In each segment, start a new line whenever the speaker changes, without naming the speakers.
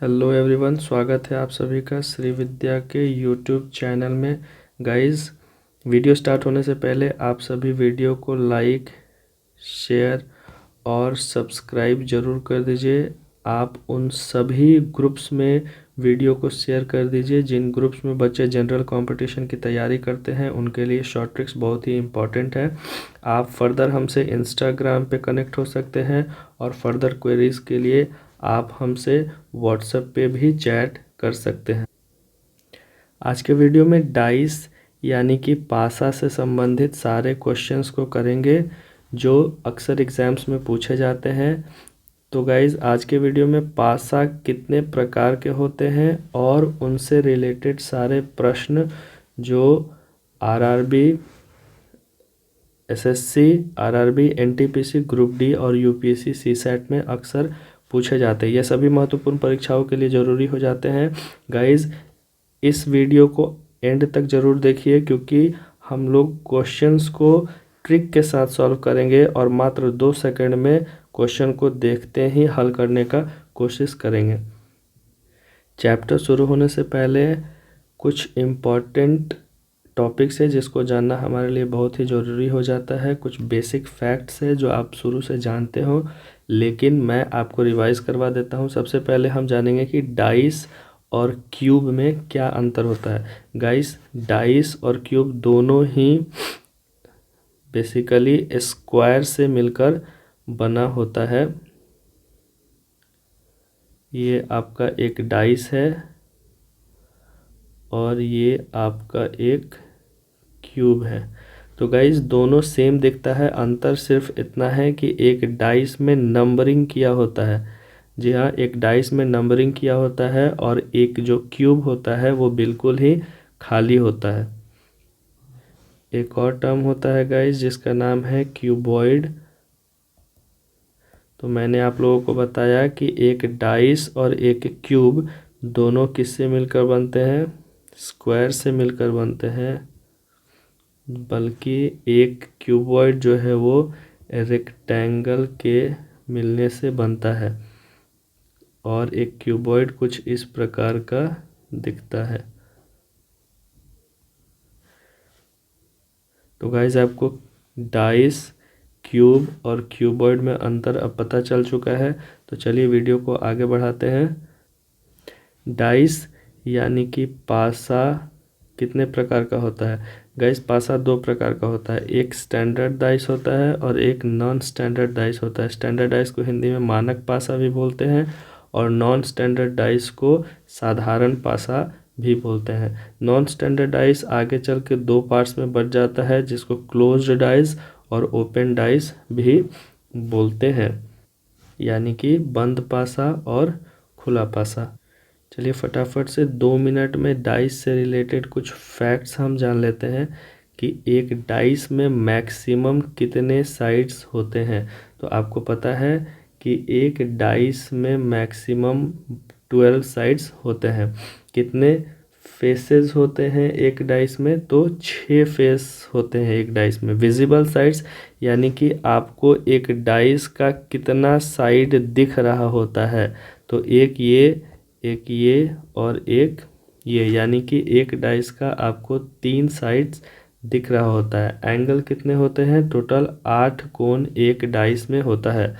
Hello everyone, स्वागत है आप सभी का श्री विद्या के यूट्यूब चैनल में। गाइस, वीडियो स्टार्ट होने से पहले आप सभी वीडियो को लाइक, शेयर और सब्सक्राइब ज़रूर कर दीजिए। आप उन सभी ग्रुप्स में वीडियो को शेयर कर दीजिए जिन ग्रुप्स में बच्चे जनरल कंपटीशन की तैयारी करते हैं। उनके लिए शॉर्ट ट्रिक्स बहुत ही इम्पॉर्टेंट है। आप फर्दर हमसे इंस्टाग्राम पे कनेक्ट हो सकते हैं और फर्दर क्वेरीज़ के लिए आप हमसे व्हाट्सएप पे भी चैट कर सकते हैं। आज के वीडियो में डाइस यानी कि पासा से संबंधित सारे क्वेश्चंस को करेंगे जो अक्सर एग्जाम्स में पूछे जाते हैं। तो गाइज़, आज के वीडियो में पासा कितने प्रकार के होते हैं और उनसे रिलेटेड सारे प्रश्न जो RRB, SSC, RRB, NTPC, group D और यूपीएससी सीसैट में अक्सर पूछे जाते हैं। ये सभी महत्वपूर्ण परीक्षाओं के लिए ज़रूरी हो जाते हैं। गाइज़, इस वीडियो को एंड तक ज़रूर देखिए क्योंकि हम लोग क्वेश्चंस को ट्रिक के साथ सॉल्व करेंगे और मात्र 2 सेकंड में क्वेश्चन को देखते ही हल करने का कोशिश करेंगे। चैप्टर शुरू होने से पहले कुछ इम्पॉर्टेंट टॉपिक्स है जिसको जानना हमारे लिए बहुत ही ज़रूरी हो जाता है। कुछ बेसिक फैक्ट्स है जो आप शुरू से जानते हो, लेकिन मैं आपको रिवाइज करवा देता हूँ। सबसे पहले हम जानेंगे कि डाइस और क्यूब में क्या अंतर होता है। गाइस, डाइस और क्यूब दोनों ही बेसिकली स्क्वायर से मिलकर बना होता है। ये आपका एक डाइस है और ये आपका एक क्यूब है। तो गाइस, दोनों सेम दिखता है, अंतर सिर्फ इतना है कि एक डाइस में नंबरिंग किया होता है। जी हाँ, एक डाइस में नंबरिंग किया होता है और एक जो क्यूब होता है वो बिल्कुल ही खाली होता है। एक और टर्म होता है गाइस जिसका नाम है क्यूबॉइड। तो मैंने आप लोगों को बताया कि एक डाइस और एक क्यूब दोनों किससे मिलकर बनते हैं? स्क्वायर से मिलकर बनते हैं। बल्कि एक क्यूबॉइड जो है वो रेक्टेंगल के मिलने से बनता है और एक क्यूबॉइड कुछ इस प्रकार का दिखता है। तो गाइस, आपको डाइस, क्यूब और क्यूबॉइड में अंतर अब पता चल चुका है। तो चलिए वीडियो को आगे बढ़ाते हैं। डाइस यानी कि पासा कितने प्रकार का होता है? गाइस, पासा 2 प्रकार का होता है। एक स्टैंडर्ड डाइस होता है और एक नॉन स्टैंडर्ड डाइस होता है। स्टैंडर्ड डाइस को हिंदी में मानक पासा भी बोलते हैं और नॉन स्टैंडर्ड डाइस को साधारण पासा भी बोलते हैं। नॉन स्टैंडर्ड डाइस आगे चल के 2 पार्ट्स में बच जाता है जिसको क्लोज्ड डाइस और ओपन डाइस भी बोलते हैं, यानी कि बंद पासा और खुला पासा। चलिए फटाफट से 2 मिनट में डाइस से रिलेटेड कुछ फैक्ट्स हम जान लेते हैं कि एक डाइस में मैक्सिमम कितने साइड्स होते हैं। तो आपको पता है कि एक डाइस में मैक्सिमम 12 साइड्स होते हैं। कितने फेसेस होते हैं एक डाइस में? तो 6 फेस होते हैं एक डाइस में। विजिबल साइड्स यानी कि आपको एक डाइस का कितना साइड दिख रहा होता है। तो एक ये और एक ये, यानी कि एक डाइस का आपको 3 साइड्स दिख रहा होता है। एंगल कितने होते हैं? टोटल 8 कोण एक डाइस में होता है।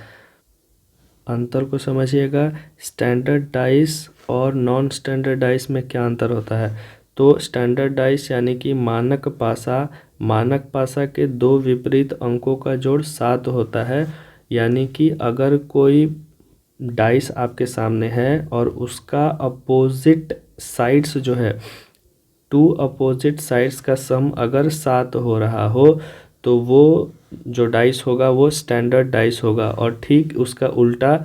अंतर को समझिएगा। स्टैंडर्ड डाइस और नॉन स्टैंडर्ड डाइस में क्या अंतर होता है? तो स्टैंडर्ड डाइस यानी कि मानक पासा के 2 विपरीत अंकों का जोड़ 7 होता है। यानी कि अगर कोई डाइस आपके सामने है और उसका अपोजिट साइड्स जो है, 2 अपोजिट साइड्स का सम अगर 7 हो रहा हो तो वो जो डाइस होगा वो स्टैंडर्ड डाइस होगा और ठीक उसका उल्टा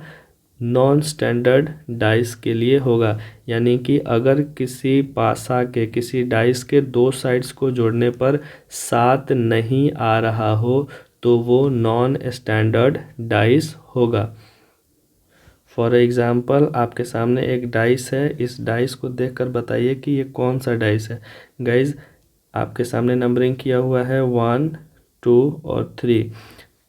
नॉन स्टैंडर्ड डाइस के लिए होगा। यानी कि अगर किसी पासा के, किसी डाइस के 2 साइड्स को जोड़ने पर 7 नहीं आ रहा हो तो वो नॉन स्टैंडर्ड डाइस होगा। फॉर एग्ज़ाम्पल, आपके सामने एक डाइस है। इस डाइस को देखकर बताइए कि ये कौन सा डाइस है। गाइज, आपके सामने नंबरिंग किया हुआ है 1, 2 और 3।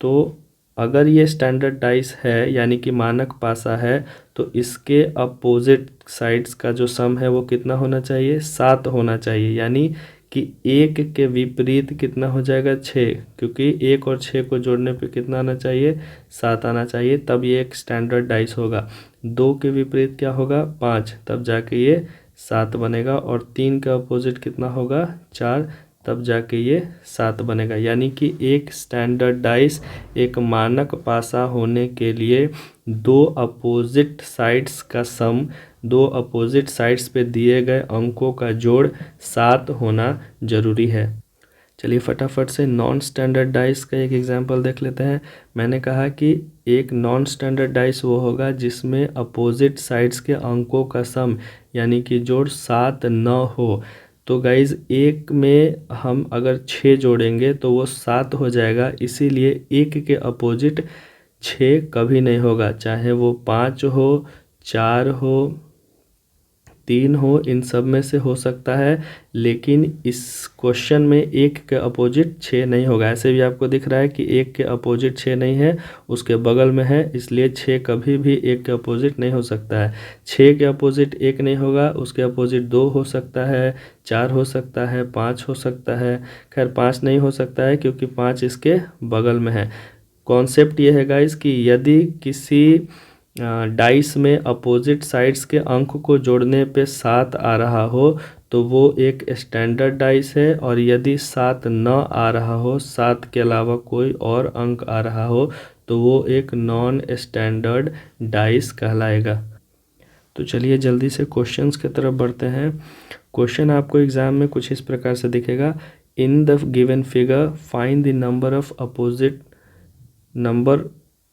तो अगर ये स्टैंडर्ड डाइस है यानी कि मानक पासा है तो इसके अपोजिट साइड्स का जो सम है वो कितना होना चाहिए, 7 होना चाहिए। यानी कि 1 के विपरीत कितना हो जाएगा, 6, क्योंकि 1 और 6 को जोड़ने पे कितना आना चाहिए, 7 आना चाहिए, तब ये एक स्टैंडर्ड डाइस होगा। 2 के विपरीत क्या होगा, 5, तब जाके ये 7 बनेगा। और 3 का अपोजिट कितना होगा, 4, तब जाके ये 7 बनेगा। यानी कि एक स्टैंडर्ड डाइस, एक मानक पासा होने के लिए दो अपोजिट साइड्स का सम, दो अपोजिट साइड्स पे दिए गए अंकों का जोड़ 7 होना जरूरी है। चलिए फटाफट से नॉन स्टैंडर्ड डाइस का एक एग्जांपल देख लेते हैं। मैंने कहा कि एक नॉन स्टैंडर्ड डाइस वो होगा जिसमें अपोजिट साइड्स के अंकों का सम यानी कि जोड़ 7 न हो। तो गाइज एक में हम अगर 6 जोड़ेंगे तो वो 7 हो जाएगा, इसीलिए एक के अपोजिट 6 कभी नहीं होगा, चाहे वो 5 हो, 4 हो, 3 हो, इन सब में से हो सकता है। लेकिन इस क्वेश्चन में 1 के अपोजिट 6 नहीं होगा। ऐसे भी आपको दिख रहा है कि 1 के अपोजिट 6 नहीं है, उसके बगल में है, इसलिए 6 कभी भी 1 के अपोजिट नहीं हो सकता है। 6 के अपोजिट 1 नहीं होगा, उसके अपोजिट 2 हो सकता है, 4 हो सकता है, 5 हो सकता है। खैर 5 नहीं हो सकता है क्योंकि 5 इसके बगल में है। कॉन्सेप्ट ये है गाइस कि यदि किसी डाइस में अपोजिट साइड्स के अंक को जोड़ने पे 7 आ रहा हो तो वो एक स्टैंडर्ड डाइस है, और यदि 7 न आ रहा हो, 7 के अलावा कोई और अंक आ रहा हो, तो वो एक नॉन स्टैंडर्ड डाइस कहलाएगा। तो चलिए जल्दी से क्वेश्चंस की तरफ बढ़ते हैं। क्वेश्चन आपको एग्जाम में कुछ इस प्रकार से दिखेगा, in the given figure find the number of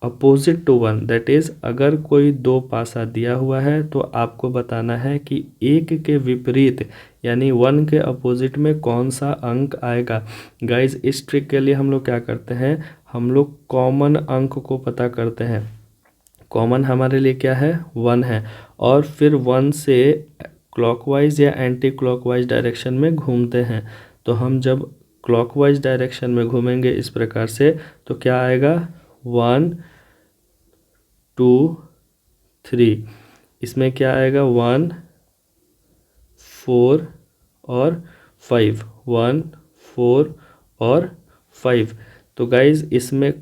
opposite to 1, that is अगर कोई 2 पासा दिया हुआ है तो आपको बताना है कि 1 के विपरीत यानी 1 के अपोजिट में कौन सा अंक आएगा। गाइज इस ट्रिक के लिए हम लोग क्या करते हैं, हम लोग कॉमन अंक को पता करते हैं। कॉमन हमारे लिए क्या है, 1 है, और फिर 1 से क्लॉकवाइज या एंटी क्लॉकवाइज डायरेक्शन में घूमते हैं। तो हम जब क्लॉकवाइज डायरेक्शन में घूमेंगे इस प्रकार से तो क्या आएगा, 1 2 3, इसमें क्या आएगा 1 4 और 5, 1 4 और 5। तो गाइज इसमें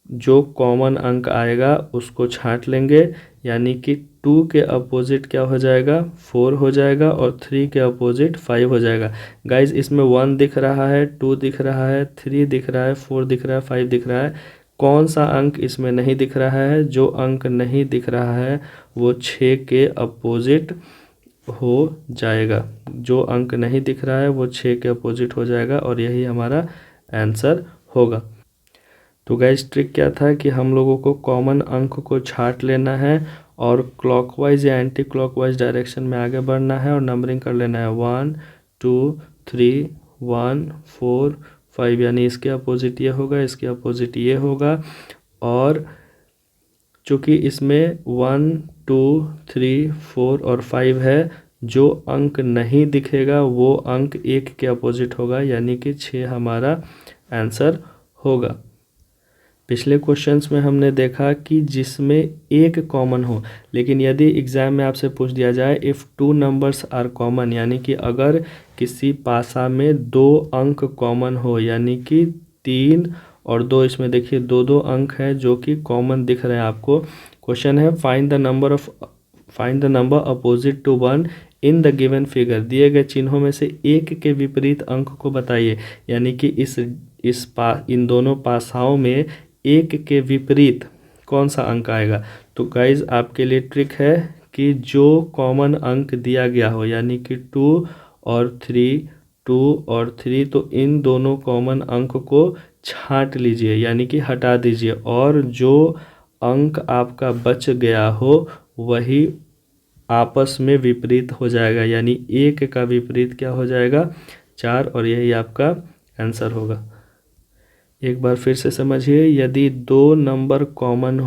जो कॉमन अंक आएगा उसको छांट लेंगे, यानी कि 2 के अपोजिट क्या हो जाएगा, 4 हो जाएगा, और 3 के अपोजिट 5 हो जाएगा। गाइज इसमें 1 दिख रहा है, 2 दिख रहा है, 3 दिख रहा है, 4 दिख रहा है, 5 दिख रहा है। कौन सा अंक इसमें नहीं दिख रहा है, जो अंक नहीं दिख रहा है वो 6 के अपोजिट हो जाएगा। जो अंक नहीं दिख रहा है वो 6 के अपोजिट हो जाएगा, और यही हमारा आंसर होगा। तो गाइस ट्रिक क्या था कि हम लोगों को कॉमन अंक को छांट लेना है और क्लॉकवाइज या एंटी क्लॉकवाइज डायरेक्शन में आगे बढ़ना है और नंबरिंग कर लेना है 1 2 3 1 4 5, यानी इसके अपोजिट ये होगा, इसके अपोजिट ये होगा। और चूँकि इसमें 1 2 3 4 और 5 है, जो अंक नहीं दिखेगा वो अंक 1 के अपोजिट होगा, यानी कि 6 हमारा आंसर होगा। पिछले क्वेश्चंस में हमने देखा कि जिसमें एक कॉमन हो, लेकिन यदि एग्जाम में आपसे पूछ दिया जाए इफ़ 2 नंबर्स आर कॉमन, यानी कि अगर किसी पासा में 2 अंक कॉमन हो, यानी कि 3 और 2, इसमें देखिए 2 अंक है जो कि कॉमन दिख रहे हैं आपको। क्वेश्चन है find the number opposite to 1 in the given figure, दिए गए चिन्हों में से एक के विपरीत अंक को बताइए। यानी कि इन दोनों पासाओं में एक के विपरीत कौन सा अंक आएगा। तो गाइज आपके लिए ट्रिक है कि जो कॉमन अंक दिया गया हो, यानी कि 2 और 3, तो इन दोनों कॉमन अंक को छांट लीजिए, यानी कि हटा दीजिए, और जो अंक आपका बच गया हो वही आपस में विपरीत हो जाएगा, यानी 1 का विपरीत क्या हो जाएगा, 4, और यही आपका आंसर होगा। एक बार फिर से समझिए, यदि 2 नंबर कॉमन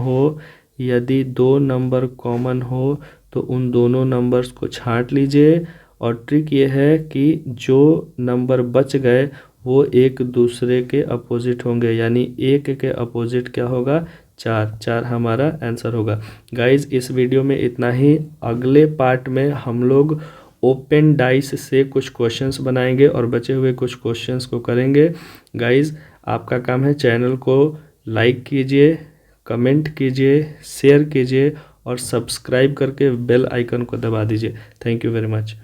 हो तो उन दोनों नंबर्स को छांट लीजिए, और ट्रिक ये है कि जो नंबर बच गए वो एक दूसरे के अपोजिट होंगे, यानी एक के अपोजिट क्या होगा, चार। चार हमारा आंसर होगा। गाइज इस वीडियो में इतना ही। अगले पार्ट में हम लोग ओपन डाइस से कुछ क्वेश्चंस बनाएंगे और बचे हुए कुछ क्वेश्चंस को करेंगे। गाइज आपका काम है चैनल को लाइक कीजिए, कमेंट कीजिए, शेयर कीजिए और सब्सक्राइब करके बेल आइकन को दबा दीजिए। Thank you very much.